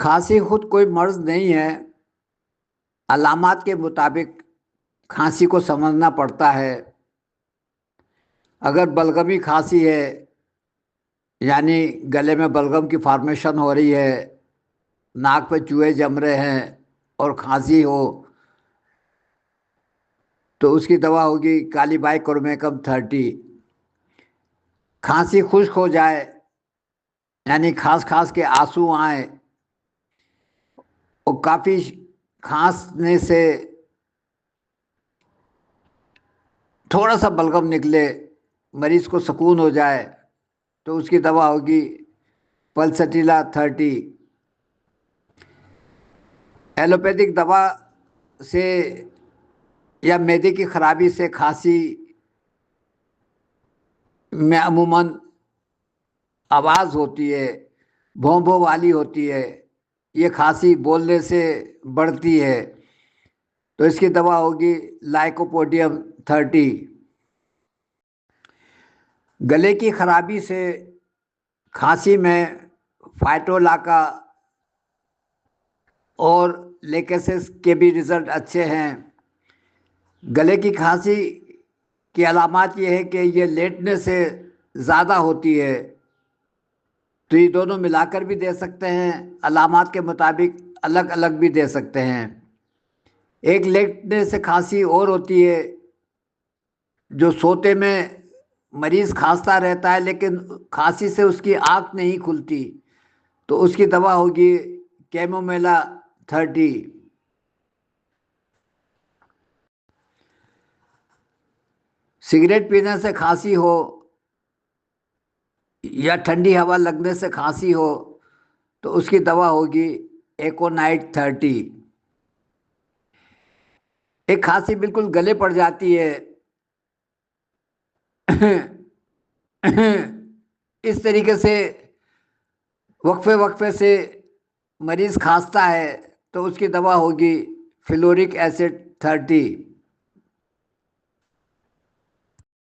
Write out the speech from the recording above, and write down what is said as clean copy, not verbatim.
खांसी खुद कोई मर्ज नहीं है। अलामात के मुताबिक खांसी को समझना पड़ता है। अगर बलगमी खांसी है, यानी गले में बलगम की फॉर्मेशन हो रही है, नाक पे चूहे जम रहे हैं और खांसी हो, तो उसकी दवा होगी कालीबाइकोरमेकम 30। खांसी खुश्क हो जाए, यानी खांस खांस के आंसू आए और काफ़ी खांसने से थोड़ा सा बलगम निकले, मरीज को सुकून हो जाए, तो उसकी दवा होगी पल्सटीला 30। एलोपैथिक दवा से या मैदे की खराबी से खांसी में अमूमन आवाज़ होती है, भों भों वाली होती है। ये खांसी बोलने से बढ़ती है, तो इसकी दवा होगी लाइकोपोडियम 30। गले की खराबी से खांसी में फाइटोलाका और लेकेसिस के भी रिजल्ट अच्छे हैं। गले की खांसी की अलामत ये है कि ये लेटने से ज़्यादा होती है, तो ये दोनों मिलाकर भी दे सकते हैं, अलामत के मुताबिक अलग अलग भी दे सकते हैं। एक लेटने से खांसी और होती है, जो सोते में मरीज खांसता रहता है लेकिन खांसी से उसकी आँख नहीं खुलती, तो उसकी दवा होगी कैमोमेला 30। सिगरेट पीने से खांसी हो या ठंडी हवा लगने से खांसी हो, तो उसकी दवा होगी एकोनाइट 30। एक खांसी बिल्कुल गले पड़ जाती है इस तरीके से वक्फे वक्फे से मरीज खांसता है, तो उसकी दवा होगी फ्लोरिक एसिड 30।